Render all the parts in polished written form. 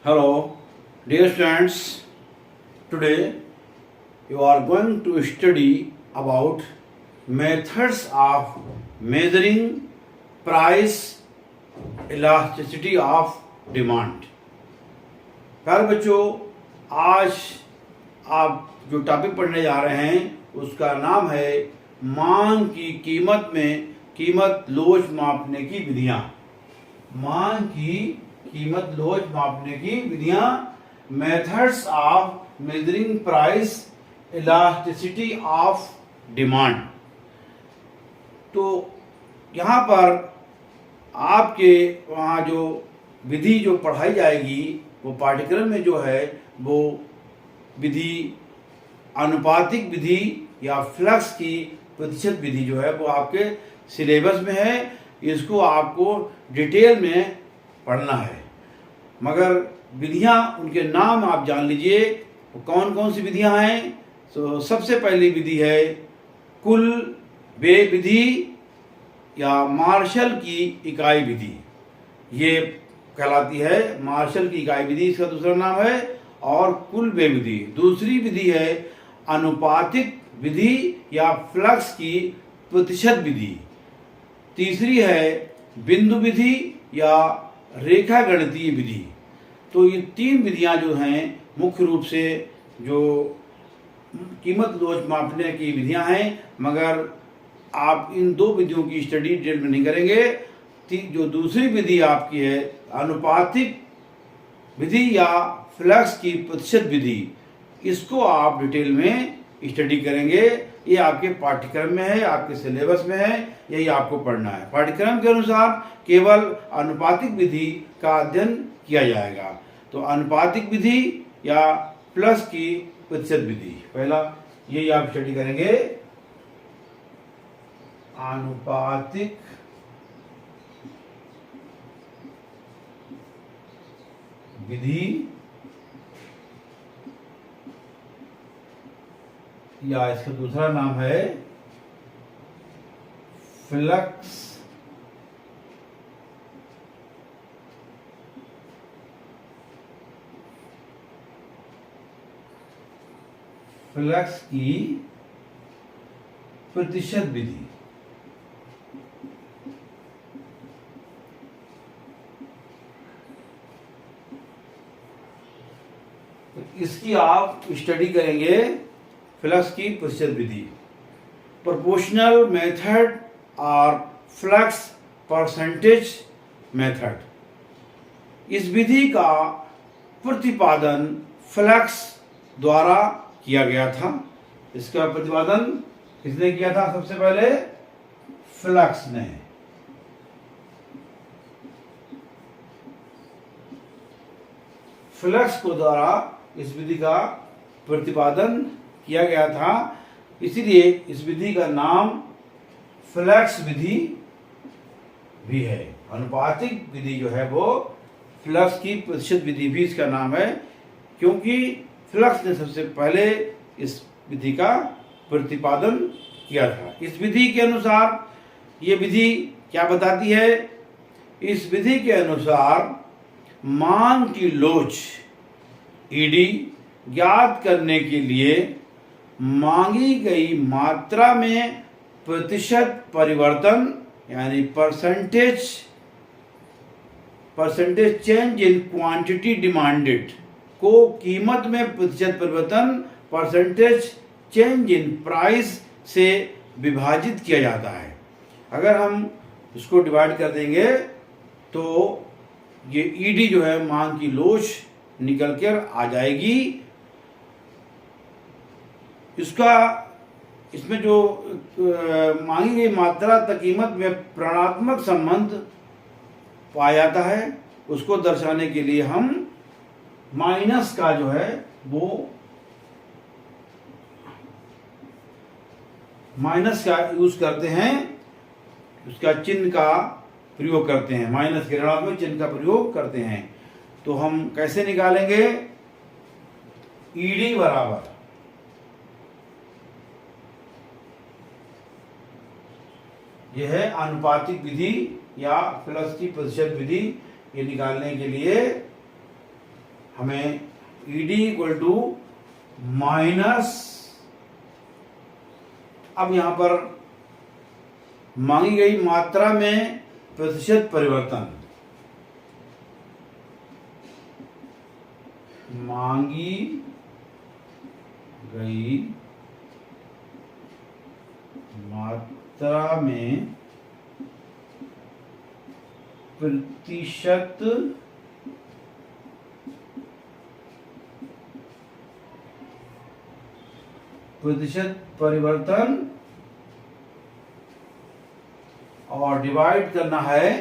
Hello, dear students. Today you are going to study about methods of measuring price elasticity of demand. प्यारे बच्चों, आज आप जो topic पढ़ने जा रहे हैं उसका नाम है मांग की कीमत में कीमत लोच मापने की विधियां। मांग की कीमत लोच मापने की विधियां, methods of measuring price elasticity of demand. तो यहाँ पर आपके वहाँ जो विधि जो पढ़ाई जाएगी वो पाठ्यक्रम में जो है वो विधि अनुपातिक विधि या फ्लक्स की प्रतिशत विधि जो है वो आपके सिलेबस में है। इसको आपको डिटेल में पढ़ना है, मगर विधियां उनके नाम आप जान लीजिए। कौन कौन सी विधियां हैं? तो सबसे पहली विधि है कुल व्यय विधि या मार्शल की इकाई विधि। ये कहलाती है मार्शल की इकाई विधि, इसका दूसरा नाम है। और कुल व्यय विधि दूसरी विधि है अनुपातिक विधि या फ्लक्स की प्रतिशत विधि। तीसरी है बिंदु विधि या रेखा गणितीय विधि। तो ये तीन विधियां जो हैं मुख्य रूप से जो कीमत लोच मापने की विधियां हैं, मगर आप इन दो विधियों की स्टडी डिटेल में नहीं करेंगे। जो दूसरी विधि आपकी है अनुपातिक विधि या फ्लक्स की प्रतिशत विधि, इसको आप डिटेल में स्टडी करेंगे। ये आपके पाठ्यक्रम में है, आपके सिलेबस में है, यही आपको पढ़ना है। पाठ्यक्रम के अनुसार केवल अनुपातिक विधि का अध्ययन किया जाएगा। तो अनुपातिक विधि या प्लस की प्रतिशत विधि, पहला यही आप स्टडी करेंगे। अनुपातिक विधि या इसका दूसरा नाम है फ्लक्स की प्रतिशत विधि। इसकी आप स्टडी करेंगे फ्लक्स की प्रतिशत विधि। प्रोपोर्शनल मेथड और फ्लक्स परसेंटेज मेथड। इस विधि का प्रतिपादन फ्लक्स द्वारा किया गया था। इसका प्रतिपादन किसने किया था? सबसे पहले फ्लक्स ने। फ्लक्स को द्वारा इस विधि का प्रतिपादन किया गया था, इसीलिए इस विधि का नाम फ्लक्स विधि भी है। अनुपातिक विधि जो है वो फ्लक्स की प्रतिशत विधि भी इसका नाम है, क्योंकि फ्लक्स ने सबसे पहले इस विधि का प्रतिपादन किया था। इस विधि के अनुसार ये विधि क्या बताती है? इस विधि के अनुसार मांग की लोच ईडी ज्ञात करने के लिए मांगी गई मात्रा में प्रतिशत परिवर्तन यानी percentage change in quantity demanded को कीमत में प्रतिशत परिवर्तन परसेंटेज चेंज इन प्राइस से विभाजित किया जाता है। अगर हम इसको डिवाइड कर देंगे तो ये ईडी जो है मांग की लोच निकल कर आ जाएगी। इसमें जो मांगी गई मात्रा तक कीमत में ऋणात्मक संबंध पाया जाता है, उसको दर्शाने के लिए हम माइनस का जो है वो माइनस का यूज करते हैं, उसका चिन्ह का प्रयोग करते हैं, माइनस के ऋणात्मक चिन्ह का प्रयोग करते हैं। तो हम कैसे निकालेंगे? ईडी बराबर यह है अनुपातिक विधि या फ्लक्स की प्रतिशत विधि। ये निकालने के लिए हमें ईडी इक्वल टू माइनस, अब यहां पर मांगी गई मात्रा में प्रतिशत परिवर्तन, मांगी गई मात्रा में प्रतिशत परिवर्तन और डिवाइड करना है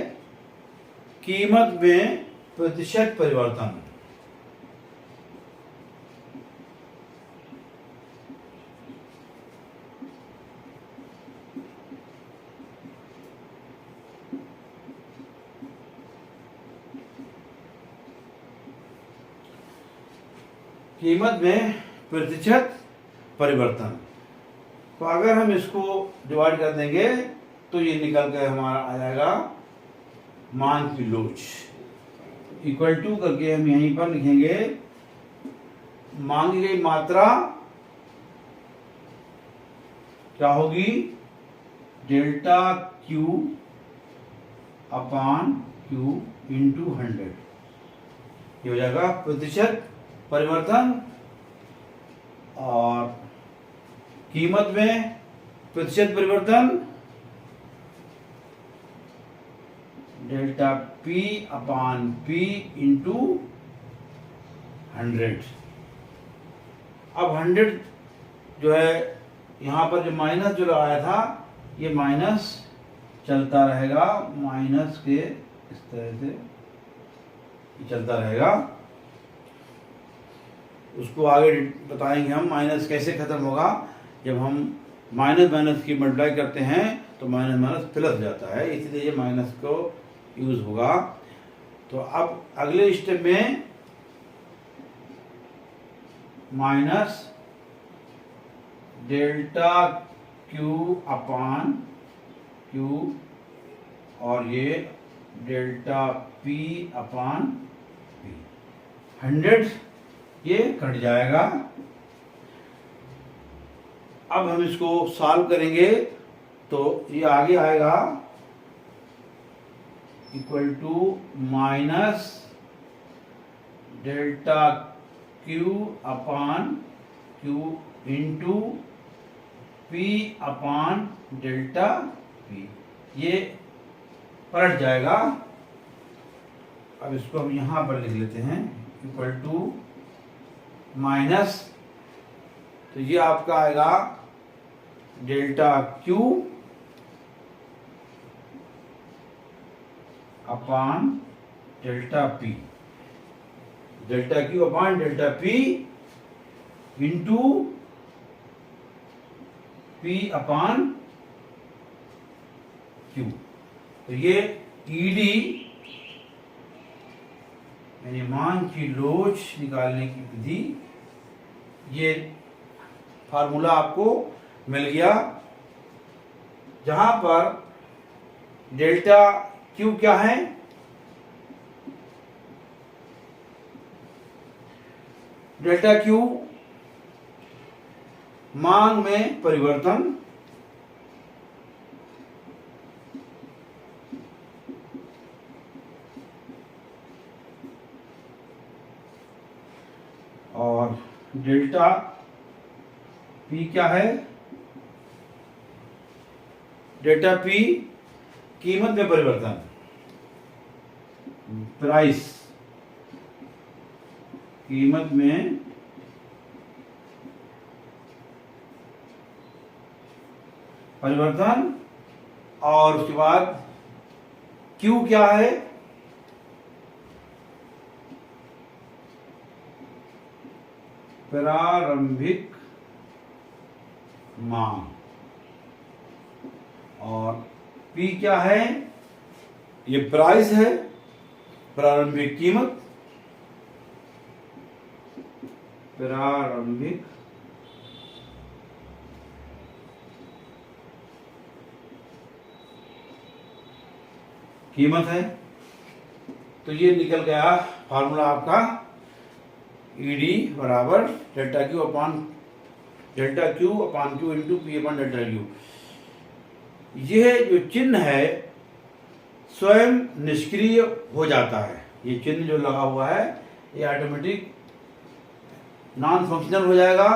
कीमत में प्रतिशत परिवर्तन। कीमत में प्रतिशत परिवर्तन। तो अगर हम इसको डिवाइड कर देंगे तो ये निकल के हमारा आ जाएगा मांग की लोच, इक्वल टू करके हम यहीं पर लिखेंगे मांगी गई मात्रा क्या होगी, delta Q upon Q into 100, ये हो जाएगा प्रतिशत परिवर्तन। और कीमत में प्रतिशत परिवर्तन डेल्टा पी अपान पी इंटू 100। अब 100 जो है यहाँ पर जो माइनस जो लगाया था ये माइनस चलता रहेगा, माइनस के इस तरह से चलता रहेगा। उसको आगे बताएंगे हम माइनस कैसे खत्म होगा। जब हम माइनस माइनस की मल्टीप्लाई करते हैं तो माइनस माइनस प्लस जाता है, इसलिए ये माइनस को यूज होगा। तो अब अगले स्टेप में minus delta Q upon Q और ये डेल्टा पी अपान पी, 100 ये कट जाएगा। अब हम इसको सॉल्व करेंगे तो ये आगे आएगा equal to minus delta Q upon Q into P upon delta P, ये पलट जाएगा। अब इसको हम यहां पर लिख लेते हैं इक्वल टू माइनस, तो ये आपका आएगा डेल्टा क्यू अपान डेल्टा पी, डेल्टा क्यू अपान डेल्टा पी इंटू पी अपान क्यू। तो ये ईडी यानी मांग की लोच निकालने की विधि, ये फार्मूला आपको मिल गया, जहां पर डेल्टा क्यू क्या है, डेल्टा क्यू मांग में परिवर्तन, और डेल्टा पी क्या है, डेल्टा पी कीमत में परिवर्तन, प्राइस, कीमत में परिवर्तन। और उसके बाद क्यू क्या है, प्रारंभिक मांग, और पी क्या है, ये प्राइस है, प्रारंभिक कीमत, प्रारंभिक कीमत है। तो ये निकल गया फार्मूला आपका। ED बराबर delta Q upon Q into P upon delta Q. यह जो चिन्ह है स्वयं निष्क्रिय हो जाता है। ये चिन्ह जो लगा हुआ है ये ऑटोमेटिक नॉन फंक्शनल हो जाएगा।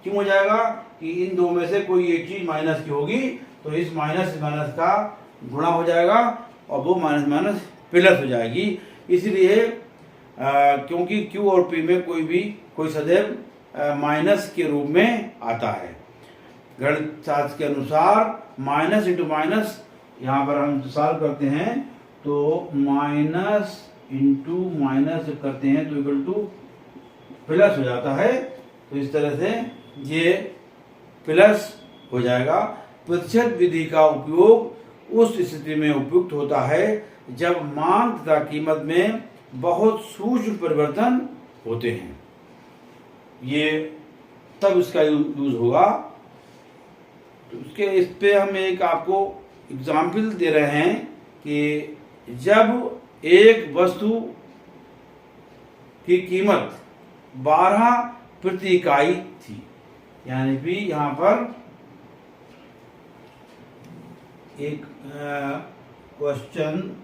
क्यों हो जाएगा कि इन दो में से कोई एक चीज माइनस की होगी तो इस माइनस माइनस का गुणा हो जाएगा और वो माइनस माइनस प्लस हो जाएगी। इसलिए क्योंकि Q और P में कोई सदैव माइनस के रूप में आता है। गणित शास्त्र के अनुसार माइनस इंटू माइनस यहाँ पर हम सॉल्व करते हैं तो माइनस इंटू माइनस जब करते हैं तो इक्वल टू प्लस हो जाता है। तो इस तरह से ये प्लस हो जाएगा। प्रतिशत विधि का उपयोग उस स्थिति में उपयुक्त होता है जब मान तथा कीमत में बहुत सूक्ष्म परिवर्तन होते हैं। ये तब इसका यूज होगा। तो उसके इस पे हम एक आपको एग्जाम्पल दे रहे हैं कि जब एक वस्तु की कीमत 12 प्रति इकाई थी, यानी भी यहाँ पर एक क्वेश्चन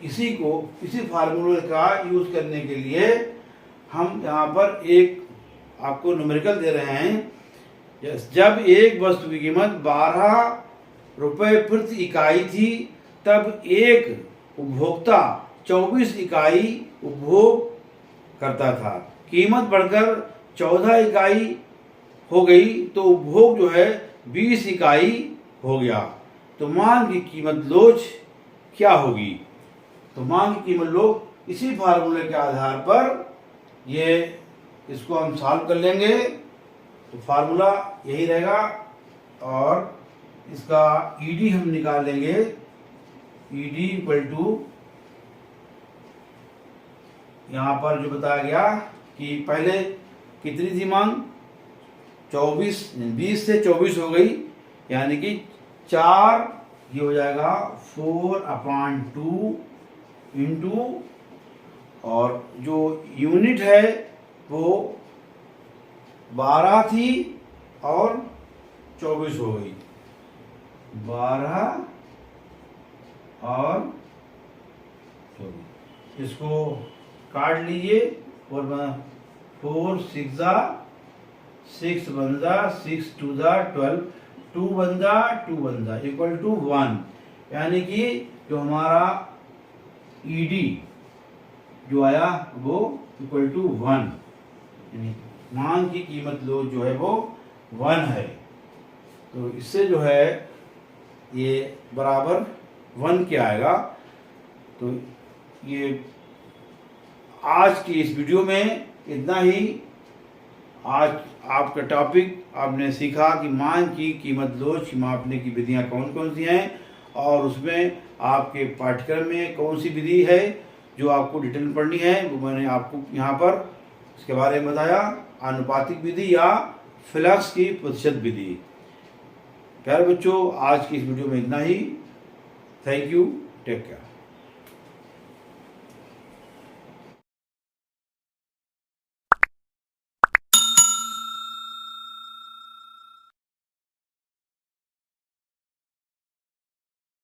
इसी फार्मूले का यूज करने के लिए हम यहाँ पर एक आपको न्यूमेरिकल दे रहे हैं। जब एक वस्तु की कीमत 12 रुपए प्रति इकाई थी तब एक उपभोक्ता 24 इकाई उपभोग करता था। कीमत बढ़कर 14 इकाई हो गई तो उपभोग जो है 20 इकाई हो गया। तो मांग की कीमत लोच क्या होगी? तो मांग की कीमत लोच इसी फार्मूले के आधार पर इसको हम सॉल्व कर लेंगे। तो फार्मूला यही रहेगा और इसका ED हम निकाल लेंगे। ED इक्वल टू यहाँ पर जो बताया गया कि पहले कितनी थी मांग 24, 20 से 24 हो गई, यानी कि 4 ये हो जाएगा 4/2 इंटू और जो यूनिट है वो 12 थी और 24 हो गई। 12 और 24 इसको काट लीजिए और 4 6 जा 6 बन जा 6 2 जा 12 2 बन जा इक्वल टू 1, यानी कि जो हमारा ED जो आया वो इक्वल टू 1, यानी मांग की कीमत लोच जो है वो 1 है। तो इससे जो है ये बराबर 1 के आएगा। तो ये आज की इस वीडियो में इतना ही। आज आपका टॉपिक आपने सीखा कि मांग की कीमत लोच मापने की विधियां कौन कौन सी हैं और उसमें आपके पाठ्यक्रम में कौन सी विधि है जो आपको डिटेल में पढ़नी है, वो मैंने आपको यहाँ पर इसके बारे में बताया। आनुपातिक विधि या फ्लक्स की प्रतिशत विधि। प्यारे बच्चों, आज की इस वीडियो में इतना ही। Thank you, take care.